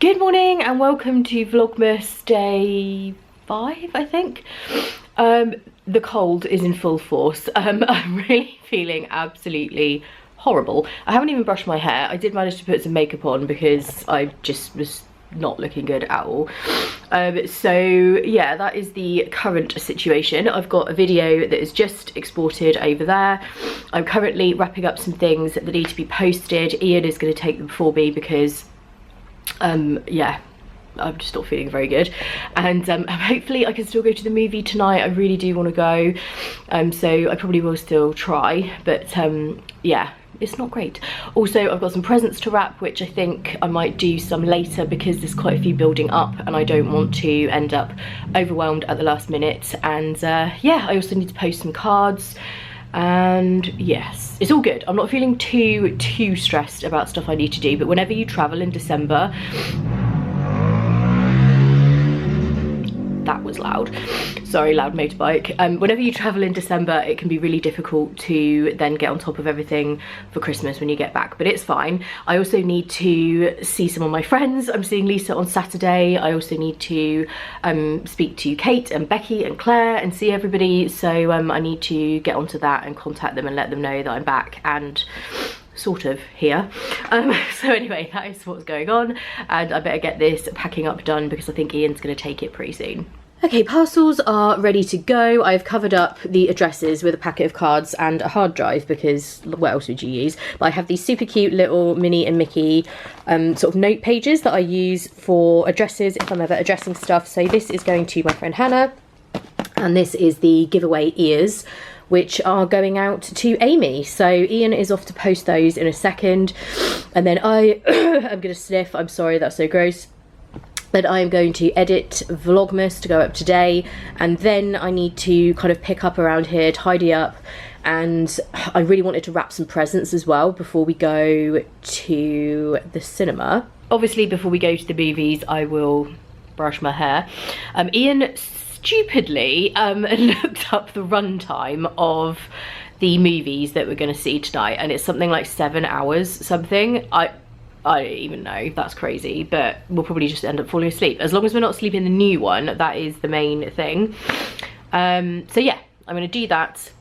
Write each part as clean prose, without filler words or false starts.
Good morning and welcome to Vlogmas day 5, I think. The cold is in full force. I'm really feeling absolutely horrible. I haven't even brushed my hair. I did manage to put some makeup on because I just was not looking good at all. So yeah, that is the current situation. I've got a video that is just exported over there. I'm currently wrapping up some things that need to be posted. Ian is going to take them for me because yeah, I'm just not feeling very good, and hopefully I can still go to the movie tonight. I really do want to go, so I probably will still try, but yeah, it's not great. Also, I've got some presents to wrap, which I think I might do some later because there's quite a few building up and I don't want to end up overwhelmed at the last minute. And yeah, I also need to post some cards. And yes, it's all good. I'm not feeling too stressed about stuff I need to do, but whenever you travel in December, that was loud, sorry, loud motorbike. Whenever you travel in December, it can be really difficult to then get on top of everything for Christmas when you get back, but it's fine. I also need to see some of my friends. I'm seeing Lisa on Saturday. I also need to speak to Kate and Becky and Claire and see everybody, so I need to get onto that and contact them and let them know that I'm back and sort of here. So anyway, that is what's going on, and I better get this packing up done because I think Ian's going to take it pretty soon. Okay, parcels are ready to go. I've covered up the addresses with a packet of cards and a hard drive because what else would you use? But I have these super cute little Minnie and Mickey sort of note pages that I use for addresses if I'm ever addressing stuff. So this is going to my friend Hannah, and this is the giveaway ears, which are going out to Amy. So Ian is off to post those in a second, and then I am gonna sniff. I'm sorry, that's so gross. But I'm going to edit Vlogmas to go up today, and then I need to kind of pick up around here, tidy up, and I really wanted to wrap some presents as well before we go to the cinema. Obviously, before we go to the movies, I will brush my hair. Ian stupidly looked up the runtime of the movies that we're going to see tonight, and it's something like 7 hours something. I don't even know, that's crazy, but we'll probably just end up falling asleep. As long as we're not sleeping the new one, that is the main thing. So yeah, I'm going to do that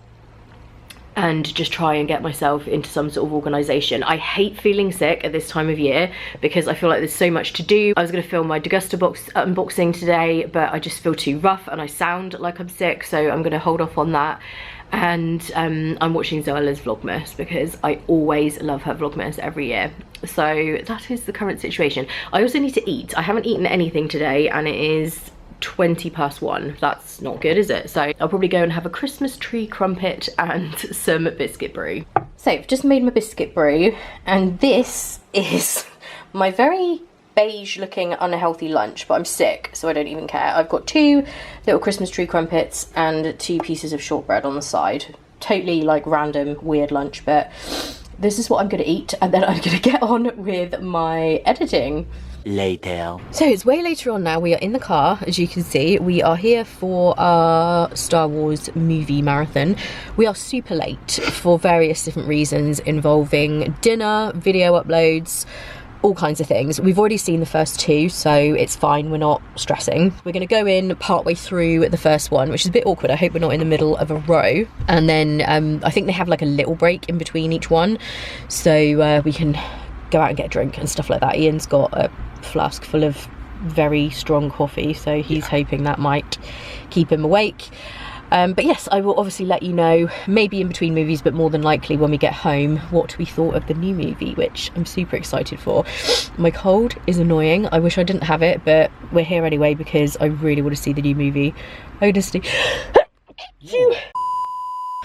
and just try and get myself into some sort of organisation. I hate feeling sick at this time of year because I feel like there's so much to do. I was going to film my Degusta box unboxing today, but I just feel too rough and I sound like I'm sick, so I'm going to hold off on that. And I'm watching Zoella's Vlogmas because I always love her Vlogmas every year. So that is the current situation. I also need to eat. I haven't eaten anything today and it is 1:20. That's not good, is it? So I'll probably go and have a Christmas tree crumpet and some biscuit brie. So I've just made my biscuit brie, and this is my very beige looking unhealthy lunch, but I'm sick so I don't even care. I've got 2 little Christmas tree crumpets and 2 pieces of shortbread on the side. Totally like random weird lunch, but this is what I'm gonna eat, and then I'm gonna get on with my editing later. So it's way later on now. We are in the car, as you can see. We are here for our Star Wars movie marathon. We are super late for various different reasons involving dinner, video uploads, all kinds of things. We've already seen the first 2, so it's fine, we're not stressing. We're gonna go in partway through the first one, which is a bit awkward. I hope we're not in the middle of a row. And then I think they have like a little break in between each one, so we can go out and get a drink and stuff like that. Ian's got a flask full of very strong coffee, so he's hoping that might keep him awake. But yes, I will obviously let you know, maybe in between movies, but more than likely when we get home, what we thought of the new movie, which I'm super excited for. My cold is annoying. I wish I didn't have it, but we're here anyway because I really want to see the new movie. Honestly.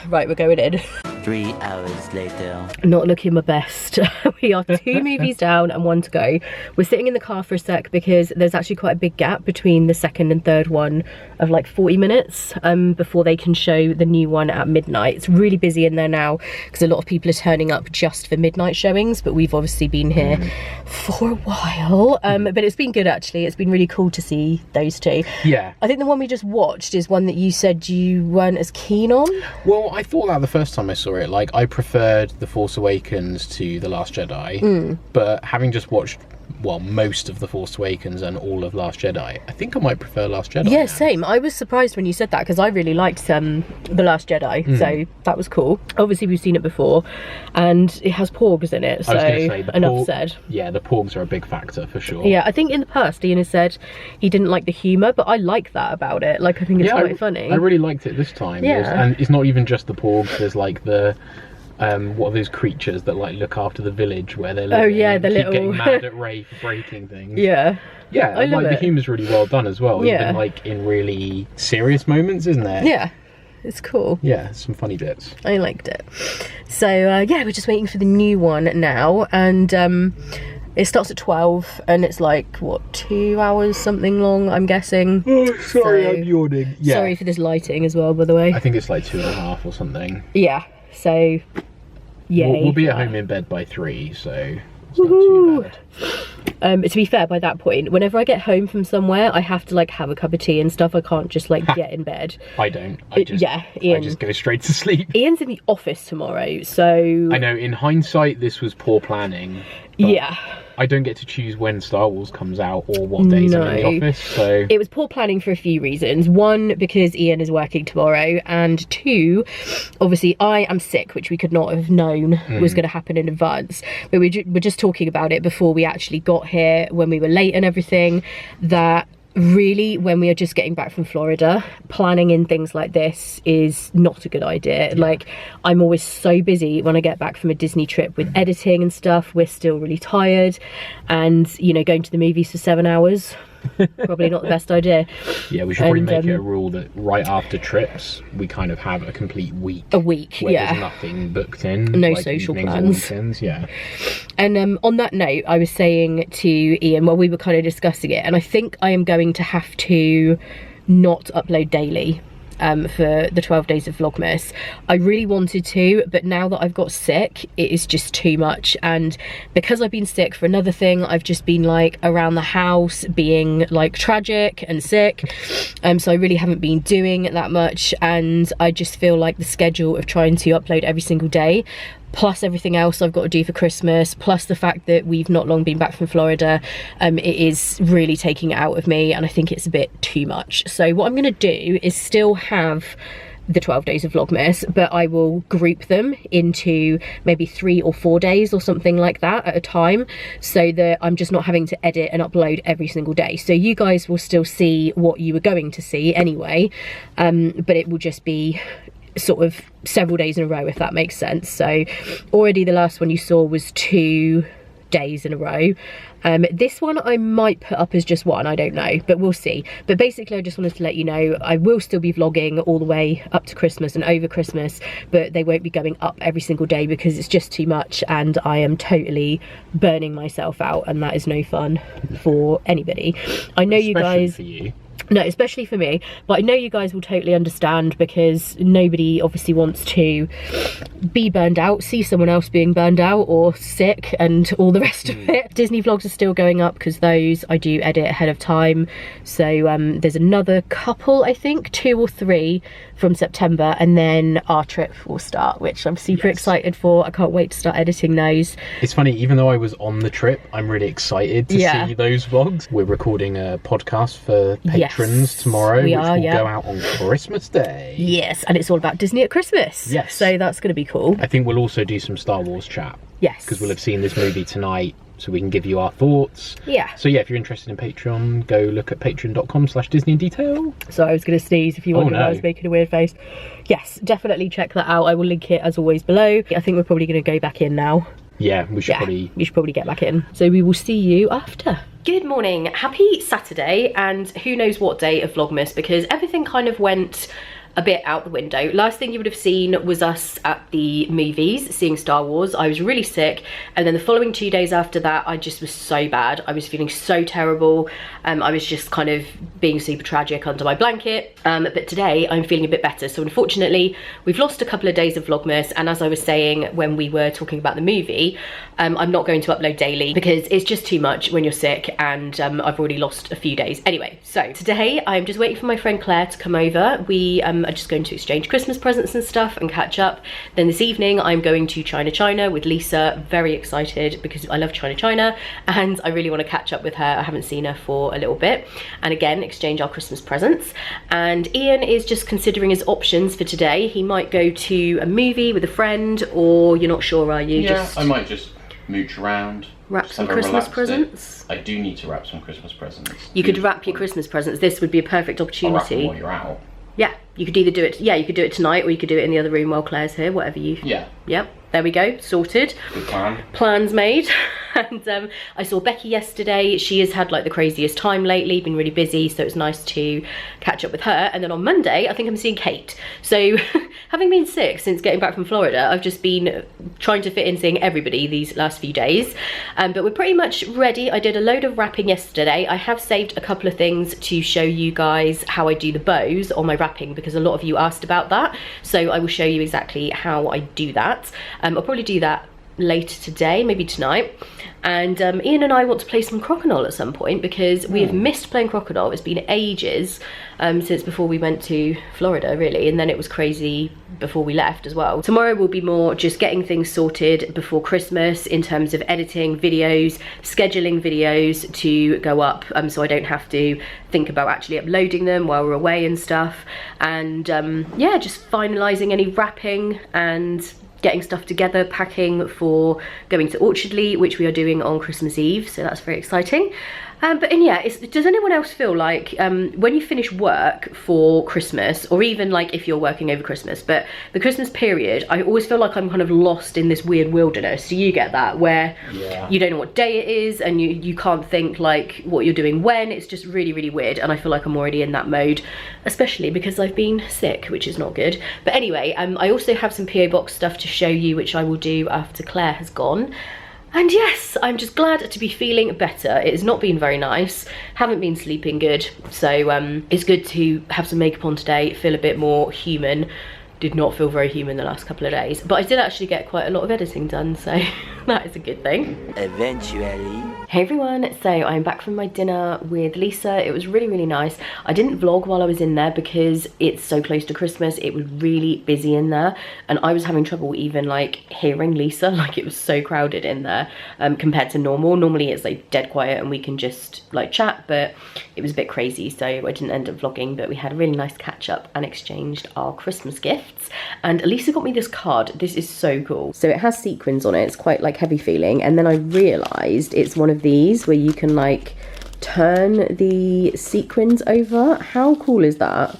Right, we're going in. 3 hours later. Not looking my best. We are 2 movies down and 1 to go. We're sitting in the car for a sec because there's actually quite a big gap between the second and third one of like 40 minutes before they can show the new one at midnight. It's really busy in there now because a lot of people are turning up just for midnight showings, but we've obviously been here for a while. But it's been good actually. It's been really cool to see those 2. Yeah. I think the one we just watched is one that you said you weren't as keen on. Well, I thought that the first time I saw it. Like, I preferred The Force Awakens to The Last Jedi, but having just watched well, most of The Force Awakens and all of Last Jedi. I think I might prefer Last Jedi. Yeah, now. same. I was surprised when you said that because I really liked The Last Jedi, so that was cool. Obviously, we've seen it before, and it has porgs in it, so I was gonna say, enough said. Yeah, the porgs are a big factor for sure. Yeah, I think in the past Ian has said he didn't like the humour, but I like that about it. Like, I think it's quite funny. I really liked it this time. Yeah. And it's not even just the porgs, there's like the what are those creatures that like look after the village where they're living? Oh yeah, the keep little getting mad at Ray for breaking things. Yeah. Yeah, I love like it. the humour's really well done as well, Yeah. even like in really serious moments, isn't there? Yeah. It's cool. Yeah, some funny bits. I liked it. So yeah, we're just waiting for the new one now, and it starts at 12 and it's like, what, 2 hours something long, I'm guessing. Oh, sorry, So- I'm yawning. Yeah. Sorry for this lighting as well, by the way. I think it's like 2.5 or something. Yeah, so yay. We'll be at home in bed by 3, so it's not too bad. To be fair, by that point, whenever I get home from somewhere, I have to like have a cup of tea and stuff. I can't just like get in bed. I don't. I Ian. just go straight to sleep. Ian's in the office tomorrow, so I know, in hindsight, this was poor planning. But yeah. I don't get to choose when Star Wars comes out or what days I'm in the office, so... It was poor planning for a few reasons. One, because Ian is working tomorrow, and two, obviously I am sick, which we could not have known was going to happen in advance. But we're just talking about it before we actually got here, when we were late and everything, that really, when we are just getting back from Florida, planning in things like this is not a good idea. Like, I'm always so busy when I get back from a Disney trip with editing and stuff. We're still really tired, and you know, going to the movies for 7 hours, probably not the best idea. Yeah, we should probably make it a rule that right after trips, we kind of have a complete week. A week, where yeah. there's nothing booked in. No like social evenings or plans. weekends, yeah. And on that note, I was saying to Ian while we were kind of discussing it, and I think I am going to have to not upload daily for the 12 days of Vlogmas. I really wanted to, but now that I've got sick, it is just too much. And because I've been sick for another thing, I've just been like around the house being like tragic and sick. So I really haven't been doing that much, and I just feel like the schedule of trying to upload every single day, plus everything else I've got to do for Christmas, plus the fact that we've not long been back from Florida, it is really taking it out of me, and I think it's a bit too much. So what I'm going to do is still have the 12 days of Vlogmas, but I will group them into maybe 3 or 4 days or something like that at a time, so that I'm just not having to edit and upload every single day. So you guys will still see what you were going to see anyway, but it will just be sort of several days in a row, if that makes sense. So already the last one you saw was 2 days in a row. This one I might put up as just one, I don't know, but we'll see. But basically I just wanted to let you know I will still be vlogging all the way up to Christmas and over Christmas, but they won't be going up every single day because it's just too much, and I am totally burning myself out, and that is no fun for anybody. I know you guys... for you. No, especially for me, but I know you guys will totally understand, because nobody obviously wants to be burned out, see someone else being burned out or sick and all the rest of it. Disney vlogs are still going up because those I do edit ahead of time. So there's another couple, I think 2 or 3 from September, and then our trip will start, which I'm super excited for. I can't wait to start editing those. It's funny, even though I was on the trip, I'm really excited to see those vlogs. We're recording a podcast for patrons tomorrow, which will go out on Christmas Day. Yes, and it's all about Disney at Christmas. Yes. So that's going to be cool. I think we'll also do some Star Wars chat. Yes. Because we'll have seen this movie tonight, so we can give you our thoughts. Yeah. So yeah, if you're interested in Patreon, go look at patreon.com/DisneyInDetail. So I was going to sneeze if you wondered why I was making a weird face. Yes, definitely check that out. I will link it as always below. I think we're probably going to go back in now. Yeah, we should probably get back in. So we will see you after. Good morning, happy Saturday, and who knows what day of Vlogmas, because everything kind of went a bit out the window. Last thing you would have seen was us at the movies seeing Star Wars. I was really sick, and then the following 2 days after that I just was so bad. I was feeling so terrible. I was just kind of being super tragic under my blanket, but today I'm feeling a bit better. So unfortunately we've lost a couple of days of Vlogmas, and as I was saying when we were talking about the movie, I'm not going to upload daily because it's just too much when you're sick, and I've already lost a few days. Anyway, so today I'm just waiting for my friend Claire to come over. We are just going to exchange Christmas presents and stuff and catch up. Then this evening I'm going to China with Lisa. Very excited because I love China and I really want to catch up with her. I haven't seen her for a little bit, and again exchange our Christmas presents. And Ian is just considering his options for today. He might go to a movie with a friend, or you're not sure, are you? Yeah, I might just mooch around. Wrap some Christmas presents? I do need to wrap some Christmas presents. You could wrap your Christmas presents. This would be a perfect opportunity. I'll wrap them while you're out. Yeah, you could either do it, you could do it tonight, or you could do it in the other room while Claire's here, whatever you... Yeah. Yep, there we go, sorted. Good plan. Plans made. And I saw Becky yesterday. She has had like the craziest time lately, been really busy, so it's nice to catch up with her. And then on Monday, I think I'm seeing Kate. So having been sick since getting back from Florida, I've just been trying to fit in seeing everybody these last few days. But we're pretty much ready. I did a load of wrapping yesterday. I have saved a couple of things to show you guys how I do the bows on my wrapping, because a lot of you asked about that. So I will show you exactly how I do that. I'll probably do that later today, maybe tonight. And Ian and I want to play some Crocodile at some point, because we have missed playing Crocodile. It's been ages since before we went to Florida, really, and then it was crazy before we left as well. Tomorrow will be more just getting things sorted before Christmas in terms of editing videos, scheduling videos to go up, so I don't have to think about actually uploading them while we're away and stuff. And yeah, just finalising any wrapping and getting stuff together, packing for going to Orchardly, which we are doing on Christmas Eve, so that's very exciting. But yeah, does anyone else feel like when you finish work for Christmas, or even like if you're working over Christmas, but the Christmas period, I always feel like I'm kind of lost in this weird wilderness. Do you get that? Where you don't know what day it is, and you can't think like what you're doing when. It's just really, really weird, and I feel like I'm already in that mode, especially because I've been sick, which is not good. But anyway, I also have some PO box stuff to show you, which I will do after Claire has gone. And yes, I'm just glad to be feeling better. It has not been very nice, haven't been sleeping good, so it's good to have some makeup on today, feel a bit more human. Did not feel very human the last couple of days, but I did actually get quite a lot of editing done, so that is a good thing. Eventually. Hey everyone, so I'm back from my dinner with Lisa. It was really, really nice. I didn't vlog while I was in there because it's so close to Christmas. It was really busy in there, and I was having trouble even like hearing Lisa. Like, it was so crowded in there compared to normal. Normally it's like dead quiet and we can just like chat, but it was a bit crazy, so I didn't end up vlogging. But we had a really nice catch up and exchanged our Christmas gifts. And Lisa got me this card. This is so cool. So it has sequins on it. It's quite like heavy feeling, and then I realized it's one of these where you can like turn the sequins over. How cool is that?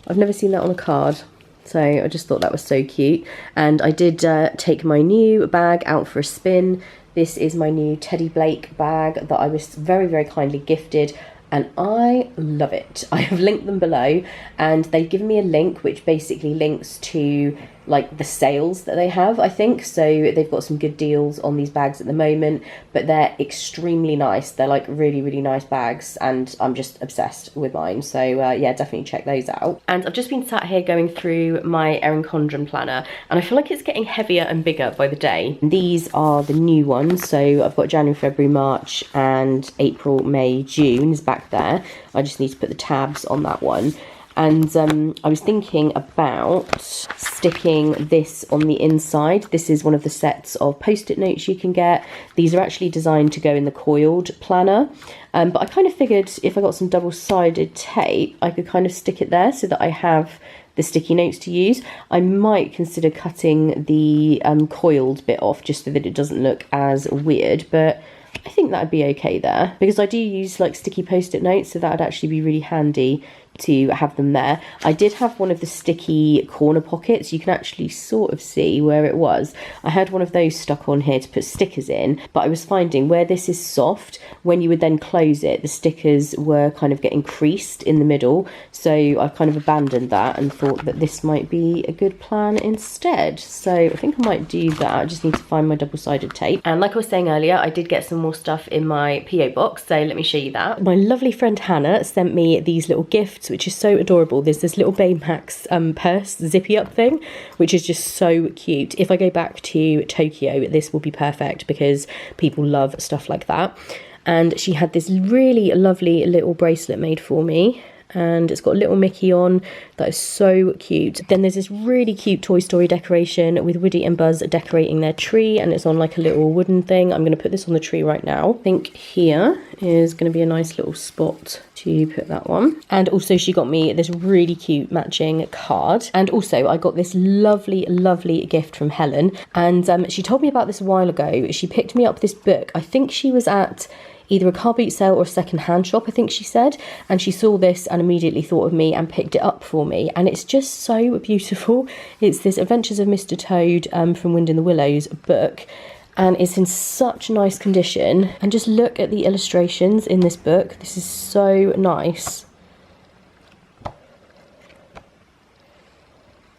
I've never seen that on a card, so I just thought that was so cute. And I did take my new bag out for a spin. This is my new Teddy Blake bag that I was very, very kindly gifted, and I love it. I have linked them below, and they've given me a link which basically links to like the sales that they have, I think. So they've got some good deals on these bags at the moment, but they're extremely nice. They're like really, really nice bags, and I'm just obsessed with mine. So yeah, definitely check those out. And I've just been sat here going through my Erin Condren planner, and I feel like it's getting heavier and bigger by the day. These are the new ones, so I've got January, February, March, and April, May, June is back there. I just need to put the tabs on that one. And I was thinking about sticking this on the inside. This is one of the sets of post-it notes you can get. These are actually designed to go in the coiled planner. But I kind of figured if I got some double-sided tape, I could kind of stick it there so that I have the sticky notes to use. I might consider cutting the coiled bit off just so that it doesn't look as weird, but I think that'd be okay there, because I do use like sticky post-it notes, so that'd actually be really handy to have them there. I did have one of the sticky corner pockets. You can actually sort of see where it was. I had one of those stuck on here to put stickers in, but I was finding where this is soft, when you would then close it, the stickers were kind of getting creased in the middle. So I kind of abandoned that and thought that this might be a good plan instead. So I think I might do that. I just need to find my double-sided tape. And like I was saying earlier, I did get some more stuff in my PO box, so let me show you that. My lovely friend Hannah sent me these little gifts, which is so adorable. There's this little Baymax purse zippy up thing, which is just so cute. If I go back to Tokyo, this will be perfect because people love stuff like that. And she had this really lovely little bracelet made for me. and it's got a little Mickey on. That is so cute. Then there's this really cute Toy Story decoration with Woody and Buzz decorating their tree, and it's on like a little wooden thing. I'm going to put this on the tree right now. I think here is going to be a nice little spot to put that one. And also she got me this really cute matching card, and also I got this lovely gift from Helen, and she told me about this a while ago. She picked me up this book. I think she was at either a car boot sale or a second-hand shop, I think she said, and she saw this and immediately thought of me and picked it up for me, and it's just so beautiful. It's this Adventures of Mr. Toad from Wind in the Willows book, and it's in such nice condition. And just look at the illustrations in this book. This is so nice.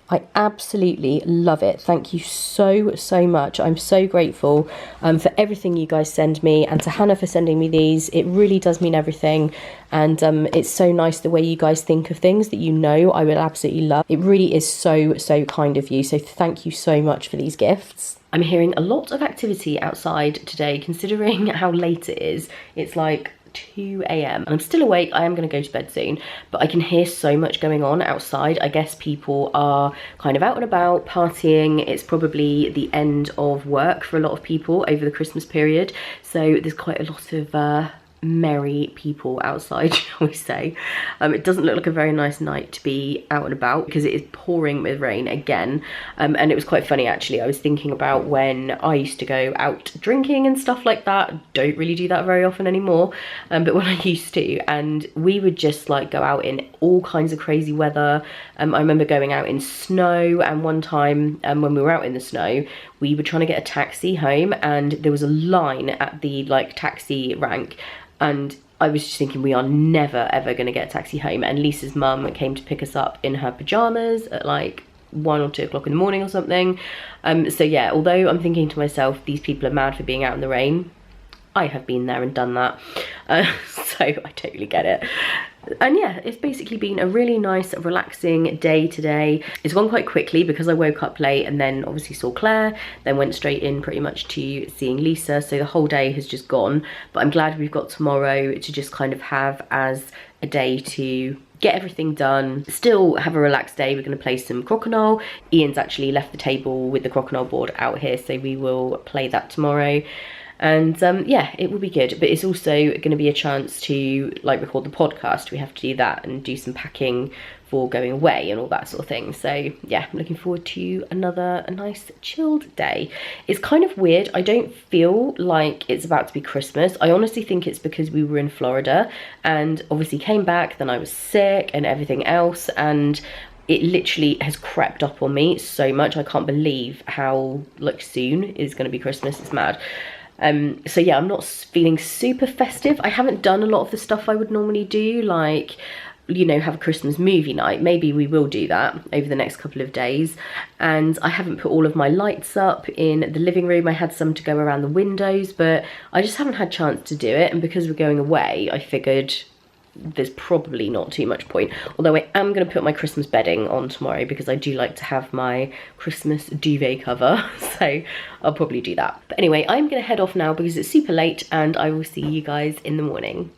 I absolutely love it. Thank you so much. I'm so grateful for everything you guys send me, and to Hannah for sending me these. It really does mean everything, and it's so nice the way you guys think of things that you know I will absolutely love. It really is so kind of you, so thank you so much for these gifts. I'm hearing a lot of activity outside today, considering how late it is. It's like 2 a.m. and I'm still awake. I am going to go to bed soon, but I can hear so much going on outside. I guess people are kind of out and about partying. It's probably the end of work for a lot of people over the Christmas period, so there's quite a lot of merry people outside, shall we say. It doesn't look like a very nice night to be out and about because it is pouring with rain again, and it was quite funny actually. I was thinking about when I used to go out drinking and stuff like that. Don't really do that very often anymore, but when I used to, and we would just like go out in all kinds of crazy weather. I remember going out in snow, and one time when we were out in the snow, we were trying to get a taxi home, and there was a line at the like taxi rank, and I was just thinking we are never ever going to get a taxi home. And Lisa's mum came to pick us up in her pajamas at like 1 or 2 o'clock in the morning or something. So yeah, although I'm thinking to myself, these people are mad for being out in the rain, I have been there and done that, so I totally get it. And yeah, it's basically been a really nice, relaxing day today. It's gone quite quickly because I woke up late and then obviously saw Claire, then went straight in pretty much to seeing Lisa, so the whole day has just gone. But I'm glad we've got tomorrow to just kind of have as a day to get everything done, still have a relaxed day. We're going to play some crokinole. Ian's actually left the table with the crokinole board out here, so we will play that tomorrow. And yeah, it will be good, but it's also going to be a chance to like record the podcast. We have to do that and do some packing for going away and all that sort of thing. So yeah, I'm looking forward to a nice chilled day. It's kind of weird. I don't feel like it's about to be Christmas. I honestly think it's because we were in Florida and obviously came back, then I was sick and everything else, and it literally has crept up on me so much. I can't believe how like soon is going to be Christmas. It's mad. So yeah, I'm not feeling super festive. I haven't done a lot of the stuff I would normally do, like, you know, have a Christmas movie night. Maybe we will do that over the next couple of days. And I haven't put all of my lights up in the living room. I had some to go around the windows, but I just haven't had a chance to do it. And because we're going away, I figured there's probably not too much point. Although I am going to put my Christmas bedding on tomorrow because I do like to have my Christmas duvet cover, so I'll probably do that. But anyway, I'm going to head off now because it's super late, and I will see you guys in the morning.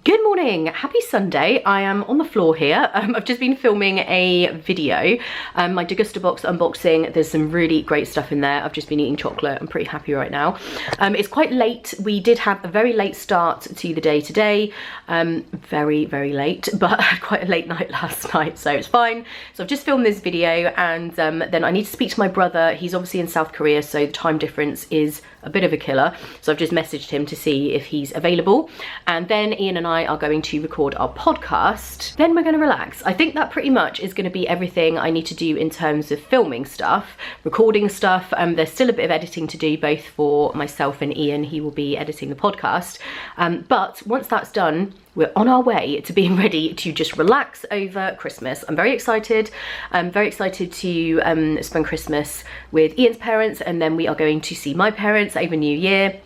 Good morning, happy Sunday. I am on the floor here. I've just been filming a video, my Degusta box unboxing. There's some really great stuff in there. I've just been eating chocolate. I'm pretty happy right now. It's quite late. We did have a very late start to the day today. Very late, but I had quite a late night last night, so it's fine. So I've just filmed this video, and then I need to speak to my brother. He's obviously in South Korea, so the time difference is a bit of a killer. So I've just messaged him to see if he's available, and then Ian and I are going to record our podcast. Then we're going to relax. I think that pretty much is going to be everything I need to do in terms of filming stuff, recording stuff. There's still a bit of editing to do, both for myself and Ian. He will be editing the podcast, but once that's done, we're on our way to being ready to just relax over Christmas. I'm very excited. I'm very excited to spend Christmas with Ian's parents, and then we are going to see my parents over New Year.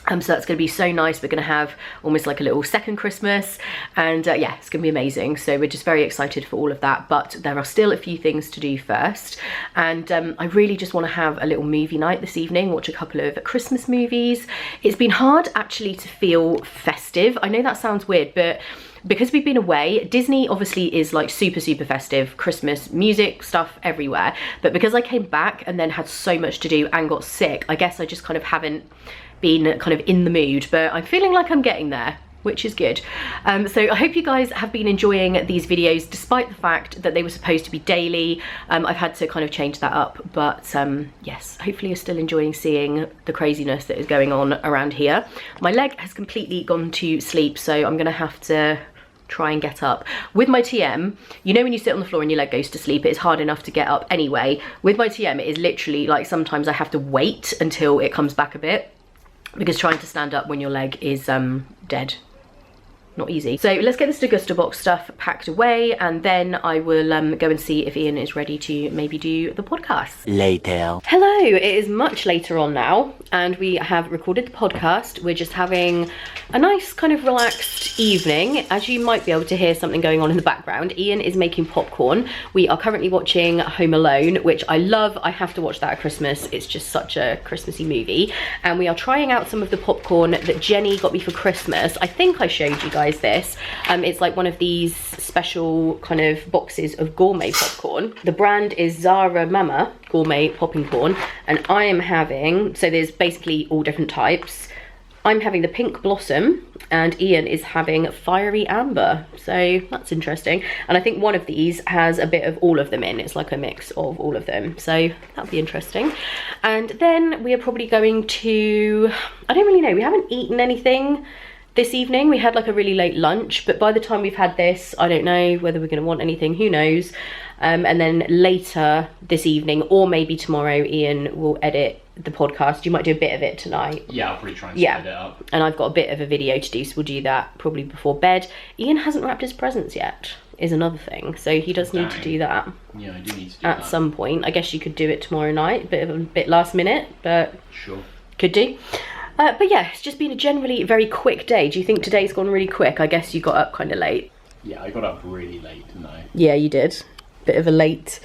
So that's going to be so nice. We're going to have almost like a little second Christmas, and yeah, it's going to be amazing. So we're just very excited for all of that, but there are still a few things to do first. And I really just want to have a little movie night this evening, watch a couple of Christmas movies. It's been hard actually to feel festive. I know that sounds weird, but because we've been away, Disney obviously is like super festive, Christmas music stuff everywhere, but because I came back and then had so much to do and got sick, I guess I just kind of haven't been kind of in the mood, but I'm feeling like I'm getting there, which is good. So I hope you guys have been enjoying these videos despite the fact that they were supposed to be daily. I've had to kind of change that up, but yes, hopefully you're still enjoying seeing the craziness that is going on around here. My leg has completely gone to sleep, so I'm gonna have to try and get up. With my TM, you know when you sit on the floor and your leg goes to sleep, it is hard enough to get up anyway. With my TM, it is literally like sometimes I have to wait until it comes back a bit, because trying to stand up when your leg is dead, not easy. So let's get this Augusta box stuff packed away, and then I will go and see if Ian is ready to maybe do the podcast. Later. Hello, it is much later on now, and we have recorded the podcast. We're just having a nice kind of relaxed evening. As you might be able to hear something going on in the background, Ian is making popcorn. We are currently watching Home Alone, which I love. I have to watch that at Christmas. It's just such a Christmassy movie. And we are trying out some of the popcorn that Jenny got me for Christmas. I think I showed you guys this. It's like one of these special kind of boxes of gourmet popcorn. The brand is Zara Mama gourmet popping corn, and I am having, so there's basically all different types. I'm having the pink blossom and Ian is having fiery amber, so that's interesting. And I think one of these has a bit of all of them in. It's like a mix of all of them, so that'll be interesting. And then we are probably going to, I don't really know, we haven't eaten anything this evening. We had like a really late lunch, but by the time we've had this, I don't know whether we're going to want anything, who knows. And then later this evening, or maybe tomorrow, Ian will edit the podcast. You might do a bit of it tonight. Yeah, I'll probably try and speed it up. And I've got a bit of a video to do, so we'll do that probably before bed. Ian hasn't wrapped his presents yet, is another thing, so he does need to do that. Yeah, I do need to do that at some point. I guess you could do it tomorrow night, a bit last minute, but sure, could do. But yeah, it's just been a generally very quick day. Do you think today's gone really quick? I guess you got up kind of late. Yeah, I got up really late, didn't I? Yeah, you did. Bit of a late.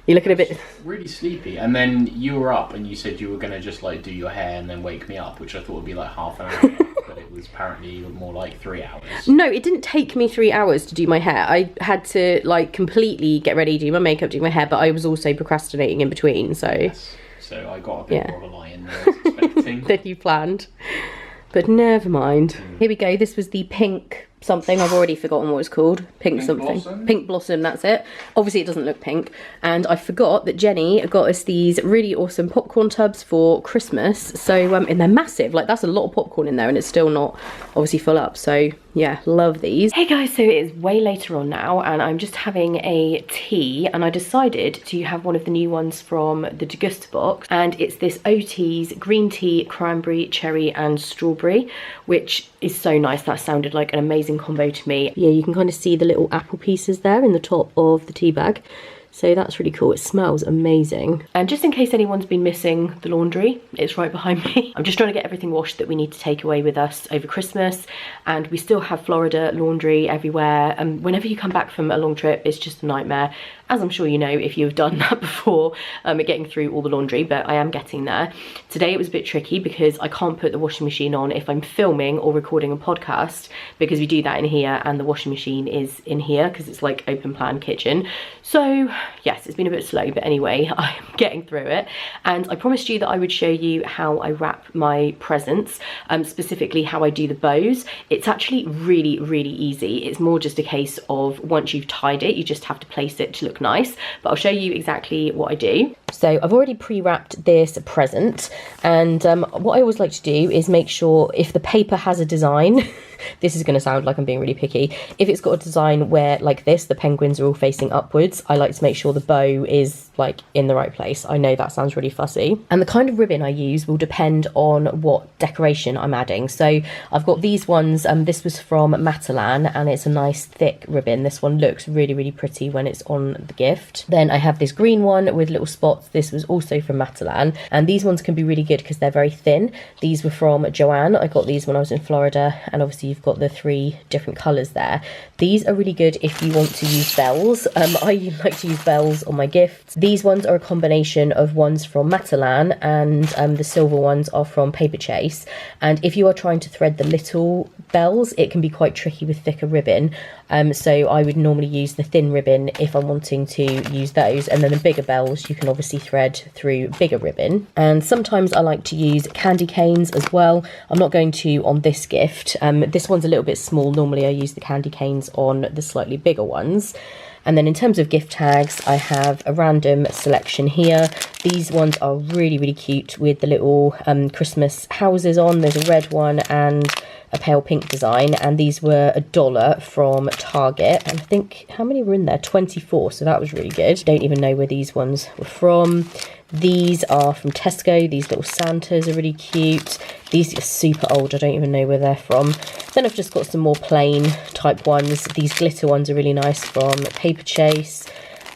You're looking a bit really sleepy, and then you were up and you said you were going to just like do your hair and then wake me up, which I thought would be like half an hour, but it was apparently more like 3 hours. No, it didn't take me 3 hours to do my hair. I had to like completely get ready, do my makeup, do my hair, but I was also procrastinating in between, so... Yes. So I got a bit more of a lie in than I was expecting. Than you planned. But never mind. Here we go. This was the pink something. I've already forgotten what it's called. Pink something. Blossom? Pink blossom, that's it. Obviously it doesn't look pink. And I forgot that Jenny got us these really awesome popcorn tubs for Christmas. So, and they're massive. Like, that's a lot of popcorn in there, and it's still not obviously full up. So yeah, love these. Hey guys, so it is way later on now, and I'm just having a tea, and I decided to have one of the new ones from the Augusta box, and it's this OT's green tea, cranberry, cherry and strawberry, which is so nice. That sounded like an amazing combo to me. Yeah, you can kind of see the little apple pieces there in the top of the tea bag. So that's really cool. It smells amazing. And just in case anyone's been missing the laundry, it's right behind me. I'm just trying to get everything washed that we need to take away with us over Christmas. And we still have Florida laundry everywhere. And whenever you come back from a long trip, it's just a nightmare. As I'm sure you know if you've done that before, getting through all the laundry, but I am getting there. Today it was a bit tricky because I can't put the washing machine on if I'm filming or recording a podcast, because we do that in here and the washing machine is in here because it's like open plan kitchen. So yes, it's been a bit slow, but anyway, I'm getting through it. And I promised you that I would show you how I wrap my presents, specifically how I do the bows. It's actually really, really easy. It's more just a case of once you've tied it, you just have to place it to look nice, but I'll show you exactly what I do. So I've already pre-wrapped this present, and what I always like to do is make sure if the paper has a design, this is going to sound like I'm being really picky, if it's got a design where like this, the penguins are all facing upwards, I like to make sure the bow is like in the right place. I know that sounds really fussy. And the kind of ribbon I use will depend on what decoration I'm adding. So I've got these ones, this was from Matalan, and it's a nice thick ribbon. This one looks really, really pretty when it's on the gift. Then I have this green one with little spots. This was also from Matalan, and these ones can be really good because they're very thin. These were from Joanne. I got these when I was in Florida, and obviously you've got the 3 different colours there. These are really good if you want to use bells. I like to use bells on my gifts. These ones are a combination of ones from Matalan, and the silver ones are from Paper Chase. And if you are trying to thread the little bells, it can be quite tricky with thicker ribbon. So I would normally use the thin ribbon if I'm wanting to use those, and then the bigger bells you can obviously thread through bigger ribbon. And sometimes I like to use candy canes as well. I'm not going to on this gift. This one's a little bit small. Normally I use the candy canes on the slightly bigger ones. And then in terms of gift tags, I have a random selection here. These ones are really, really cute with the little Christmas houses on. There's a red one and a pale pink design, and these were $1 from Target, and I think, how many were in there? 24, so that was really good. Don't even know where these ones were from. These are from Tesco. These little Santas are really cute. These are super old. I don't even know where they're from. Then I've just got some more plain type ones. These glitter ones are really nice from Paper Chase.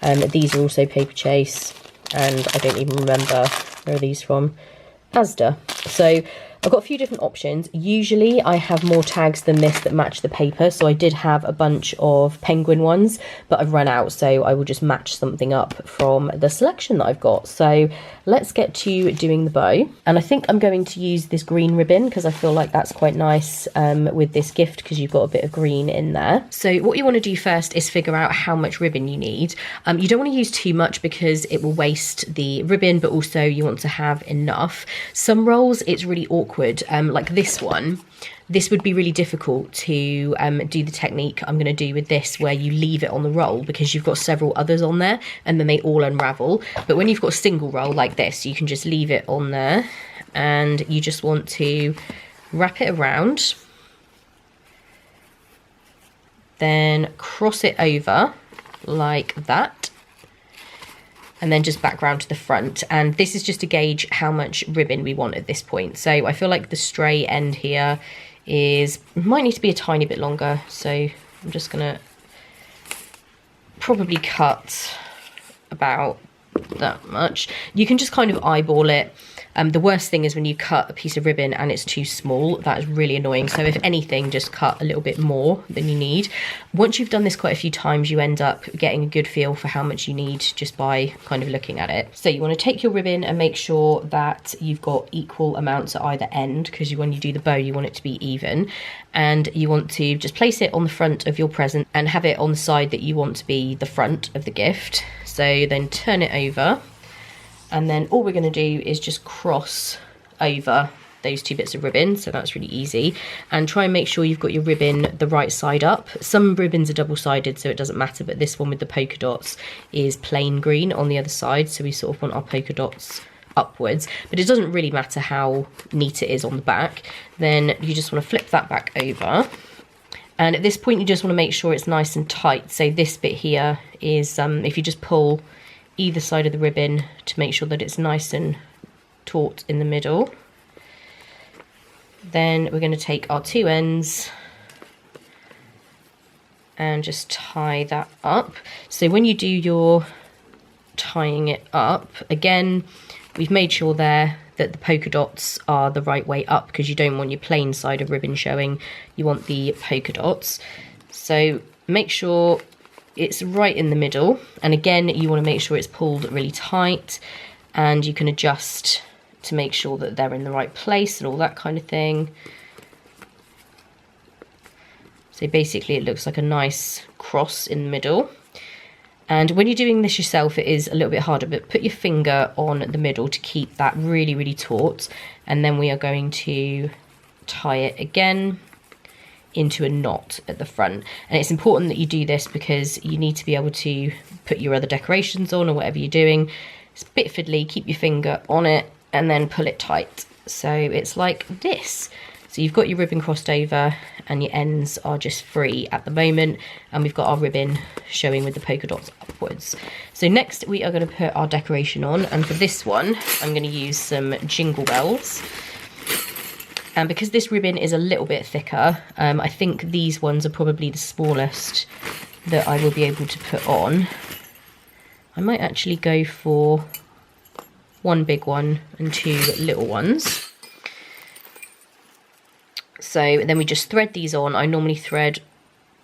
These are also Paper Chase, and I don't even remember where are these from. Asda. So I've got a few different options. Usually I have more tags than this that match the paper, so I did have a bunch of penguin ones, but I've run out, so I will just match something up from the selection that I've got. So let's get to doing the bow, and I think I'm going to use this green ribbon because I feel like that's quite nice with this gift, because you've got a bit of green in there. So what you want to do first is figure out how much ribbon you need. You don't want to use too much because it will waste the ribbon, but also you want to have enough. Some rolls it's really awkward. Like this one, this would be really difficult to do the technique I'm going to do with this, where you leave it on the roll because you've got several others on there and then they all unravel. But when you've got a single roll like this, you can just leave it on there, and you just want to wrap it around, then cross it over like that, and then just back round to the front. And this is just to gauge how much ribbon we want at this point. So I feel like the stray end here might need to be a tiny bit longer, so I'm just gonna probably cut about that much. You can just kind of eyeball it. The worst thing is when you cut a piece of ribbon and it's too small. That is really annoying. So if anything, just cut a little bit more than you need. Once you've done this quite a few times, you end up getting a good feel for how much you need just by kind of looking at it. So you want to take your ribbon and make sure that you've got equal amounts at either end, because when you do the bow, you want it to be even. And you want to just place it on the front of your present and have it on the side that you want to be the front of the gift. So then turn it over. And then all we're going to do is just cross over those 2 bits of ribbon, so that's really easy. And try and make sure you've got your ribbon the right side up. Some ribbons are double-sided, so it doesn't matter, but this one with the polka dots is plain green on the other side, so we sort of want our polka dots upwards, but it doesn't really matter how neat it is on the back. Then you just want to flip that back over. And at this point, you just want to make sure it's nice and tight. So this bit here is, if you just pull either side of the ribbon to make sure that it's nice and taut in the middle. Then we're going to take our 2 ends and just tie that up. So when you do your tying it up, again, we've made sure there that the polka dots are the right way up, because you don't want your plain side of ribbon showing, you want the polka dots. So make sure it's right in the middle, and again you want to make sure it's pulled really tight, and you can adjust to make sure that they're in the right place and all that kind of thing. So basically it looks like a nice cross in the middle. And when you're doing this yourself, it is a little bit harder, but put your finger on the middle to keep that really, really taut, and then we are going to tie it again into a knot at the front. And it's important that you do this because you need to be able to put your other decorations on or whatever you're doing. It's a bit fiddly, keep your finger on it and then pull it tight. So it's like this. So you've got your ribbon crossed over and your ends are just free at the moment, and we've got our ribbon showing with the polka dots upwards. So next we are going to put our decoration on, and for this one I'm going to use some jingle bells. And because this ribbon is a little bit thicker, I think these ones are probably the smallest that I will be able to put on. I might actually go for 1 big one and 2 little ones. So then we just thread these on. I normally thread,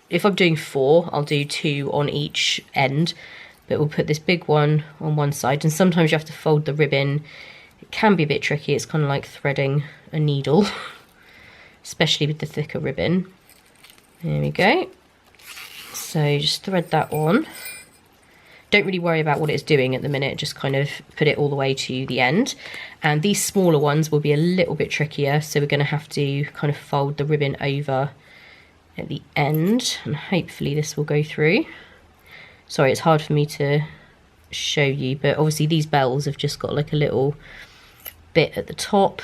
if I'm doing 4, I'll do 2 on each end, but we'll put this big one on one side, and sometimes you have to fold the ribbon. It can be a bit tricky. It's kind of like threading a needle, especially with the thicker ribbon. There we go. So just thread that on. Don't really worry about what it's doing at the minute, just kind of put it all the way to the end. And these smaller ones will be a little bit trickier, so we're going to have to kind of fold the ribbon over at the end, and hopefully this will go through. Sorry, it's hard for me to show you, but obviously these bells have just got like a little bit at the top.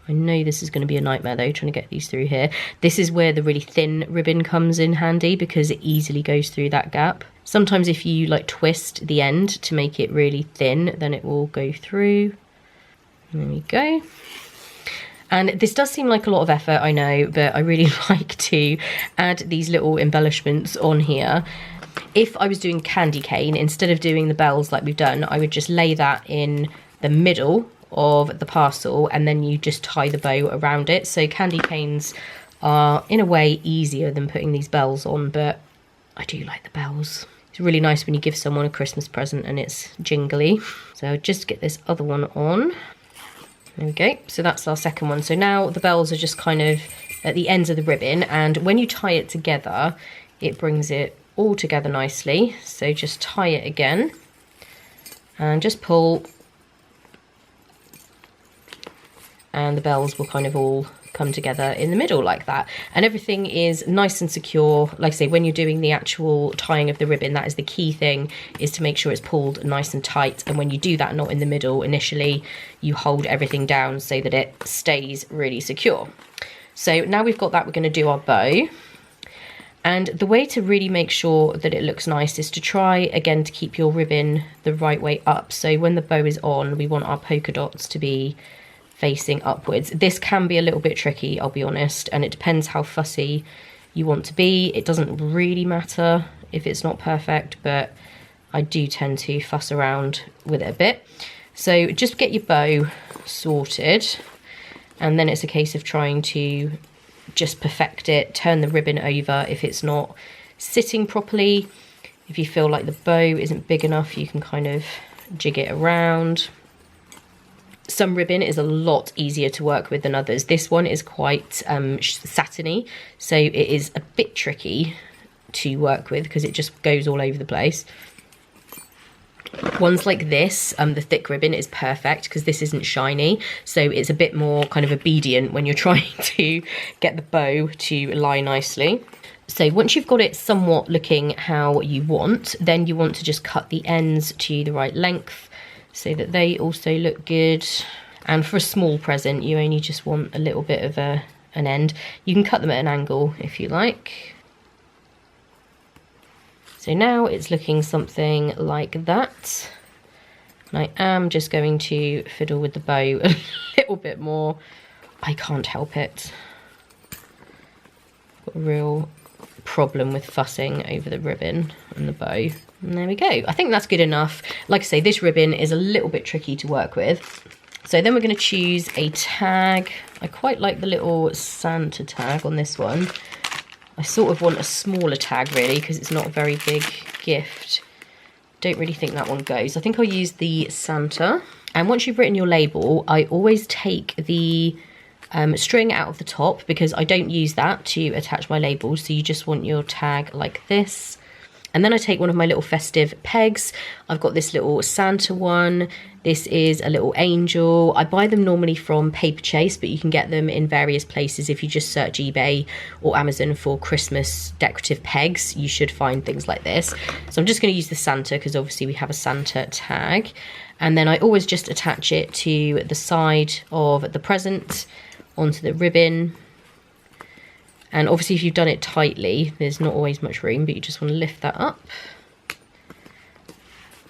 I know this is going to be a nightmare though, trying to get these through here. This is where the really thin ribbon comes in handy, because it easily goes through that gap. Sometimes if you like twist the end to make it really thin, then it will go through. There we go. And this does seem like a lot of effort, I know, but I really like to add these little embellishments on here. If I was doing candy cane, instead of doing the bells like we've done, I would just lay that in the middle of the parcel, and then you just tie the bow around it. So candy canes are in a way easier than putting these bells on, but I do like the bells. It's really nice when you give someone a Christmas present and it's jingly. So just get this other one on. There we go. So that's our second one. So now the bells are just kind of at the ends of the ribbon, and when you tie it together, it brings it all together nicely. So just tie it again and just pull, and the bells will kind of all come together in the middle like that, and everything is nice and secure. Like I say, when you're doing the actual tying of the ribbon, that is the key thing, is to make sure it's pulled nice and tight, and when you do that, not in the middle initially, you hold everything down so that it stays really secure. So now we've got that, we're going to do our bow. And the way to really make sure that it looks nice is to try again to keep your ribbon the right way up. So when the bow is on, we want our polka dots to be facing upwards. This can be a little bit tricky, I'll be honest, and it depends how fussy you want to be. It doesn't really matter if it's not perfect, but I do tend to fuss around with it a bit. So just get your bow sorted, and then it's a case of trying to just perfect it. Turn the ribbon over if it's not sitting properly. If you feel like the bow isn't big enough, you can kind of jig it around. Some ribbon is a lot easier to work with than others. This one is quite satiny, so it is a bit tricky to work with because it just goes all over the place. Ones like this, the thick ribbon is perfect because this isn't shiny, so it's a bit more kind of obedient when you're trying to get the bow to lie nicely. So once you've got it somewhat looking how you want, then you want to just cut the ends to the right length so that they also look good. And for a small present, you only just want a little bit of an end. You can cut them at an angle if you like. So now it's looking something like that. And I am just going to fiddle with the bow a little bit more. I can't help it. Got a real problem with fussing over the ribbon and the bow. And there we go. I think that's good enough. Like I say, this ribbon is a little bit tricky to work with. So then we're going to choose a tag. I quite like the little Santa tag on this one. I sort of want a smaller tag really because it's not a very big gift. Don't really think that one goes. I think I'll use the Santa. And once you've written your label, I always take the string out of the top because I don't use that to attach my labels. So you just want your tag like this. And then I take one of my little festive pegs. I've got this little Santa one. This is a little angel. I buy them normally from Paper Chase, but you can get them in various places. If you just search eBay or Amazon for Christmas decorative pegs, you should find things like this. So I'm just going to use the Santa because obviously we have a Santa tag. And then I always just attach it to the side of the present onto the ribbon. And obviously if you've done it tightly, there's not always much room, but you just want to lift that up.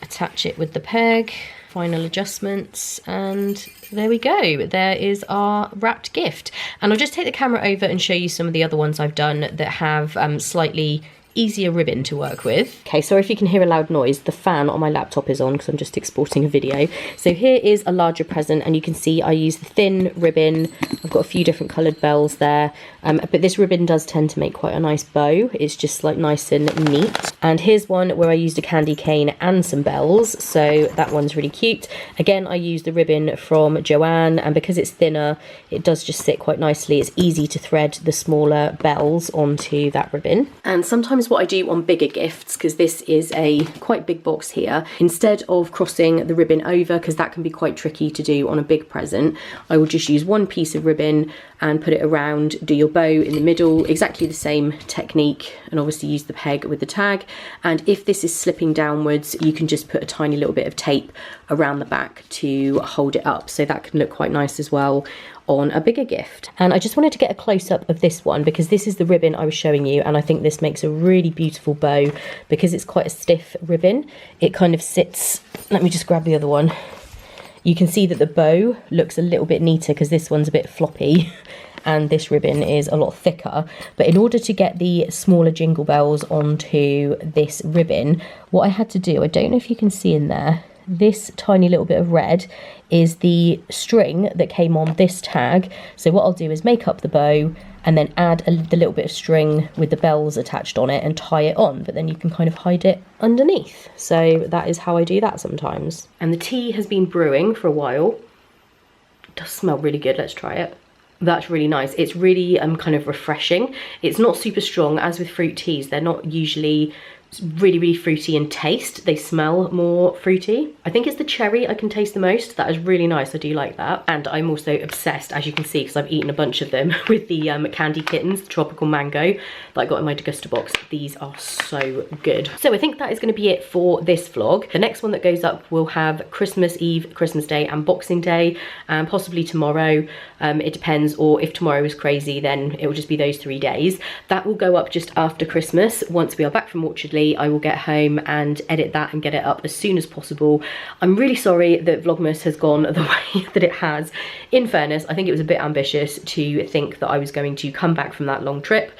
Attach it with the peg, final adjustments, and there we go. There is our wrapped gift. And I'll just take the camera over and show you some of the other ones I've done that have slightly easier ribbon to work with. Okay, sorry if you can hear a loud noise. The fan on my laptop is on because I'm just exporting a video. So here is a larger present, and you can see I use the thin ribbon. I've got a few different coloured bells there, but this ribbon does tend to make quite a nice bow. It's just like nice and neat. And here's one where I used a candy cane and some bells, so that one's really cute. Again, I used the ribbon from Joanne, and because it's thinner, it does just sit quite nicely. It's easy to thread the smaller bells onto that ribbon. And sometimes what I do on bigger gifts, because this is a quite big box here, instead of crossing the ribbon over, because that can be quite tricky to do on a big present, I will just use one piece of ribbon and put it around, do your bow in the middle, exactly the same technique, and obviously use the peg with the tag. And if this is slipping downwards, you can just put a tiny little bit of tape around the back to hold it up, so that can look quite nice as well on a bigger gift. And I just wanted to get a close-up of this one because this is the ribbon I was showing you, and I think this makes a really beautiful bow because it's quite a stiff ribbon. It kind of sits, let me just grab the other one. You can see that the bow looks a little bit neater because this one's a bit floppy and this ribbon is a lot thicker. But in order to get the smaller jingle bells onto this ribbon, what I had to do, I don't know if you can see in there, this tiny little bit of red is the string that came on this tag. So what I'll do is make up the bow and then add the little bit of string with the bells attached on it and tie it on, but then you can kind of hide it underneath. So that is how I do that sometimes. And the tea has been brewing for a while. It does smell really good. Let's try it. That's really nice. It's really kind of refreshing. It's not super strong, as with fruit teas. They're not usually really fruity in taste. They smell more fruity. I think it's the cherry I can taste the most. That is really nice. I do like that. And I'm also obsessed, as you can see, because I've eaten a bunch of them, with the candy kittens, the tropical mango that I got in my Degusta box. These are so good. So I think that is going to be it for this vlog. The next one that goes up will have Christmas Eve, Christmas Day and Boxing Day, and possibly tomorrow. It depends, or if tomorrow is crazy, then it will just be those 3 days. That will go up just after Christmas. Once we are back from Orchardly, I will get home and edit that and get it up as soon as possible. I'm really sorry that Vlogmas has gone the way that it has. In fairness, I think it was a bit ambitious to think that I was going to come back from that long trip.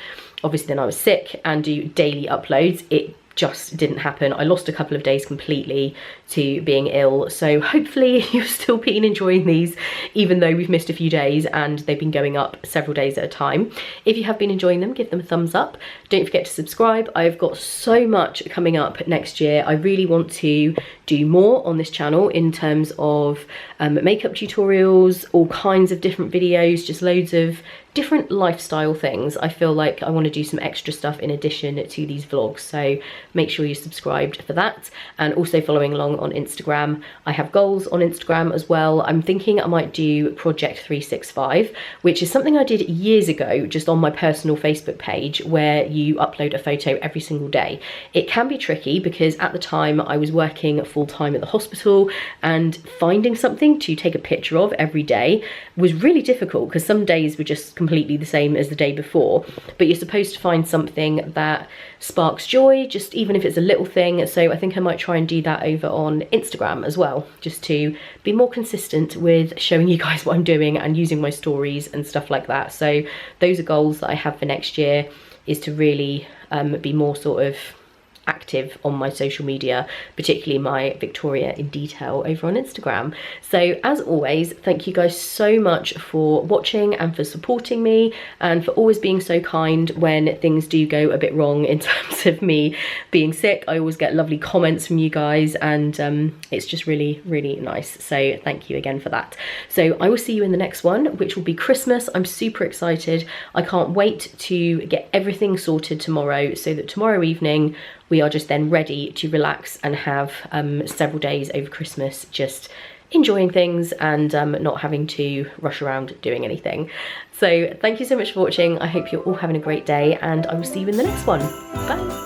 Obviously then I was sick and do daily uploads. It just didn't happen. I lost a couple of days completely to being ill, so hopefully you've still been enjoying these even though we've missed a few days and they've been going up several days at a time. If you have been enjoying them, give them a thumbs up. Don't forget to subscribe. I've got so much coming up next year. I really want to do more on this channel in terms of makeup tutorials, all kinds of different videos, just loads of different lifestyle things. I feel like I want to do some extra stuff in addition to these vlogs, so make sure you're subscribed for that, and also following along on Instagram. I have goals on Instagram as well. I'm thinking I might do Project 365, which is something I did years ago just on my personal Facebook page, where you upload a photo every single day. It can be tricky because at the time I was working full-time at the hospital, and finding something to take a picture of every day was really difficult because some days were just completely the same as the day before. But you're supposed to find something that sparks joy, just even if it's a little thing. So I think I might try and do that over on Instagram as well, just to be more consistent with showing you guys what I'm doing and using my stories and stuff like that. So those are goals that I have for next year, is to really be more sort of active on my social media, particularly my Victoria in Detail over on Instagram. So as always, thank you guys so much for watching and for supporting me, and for always being so kind when things do go a bit wrong in terms of me being sick. I always get lovely comments from you guys, and it's just really nice. So thank you again for that. So I will see you in the next one, which will be Christmas. I'm super excited. I can't wait to get everything sorted tomorrow, so that tomorrow evening we are just then ready to relax and have several days over Christmas just enjoying things and not having to rush around doing anything. So thank you so much for watching. I hope you're all having a great day, and I will see you in the next one. Bye.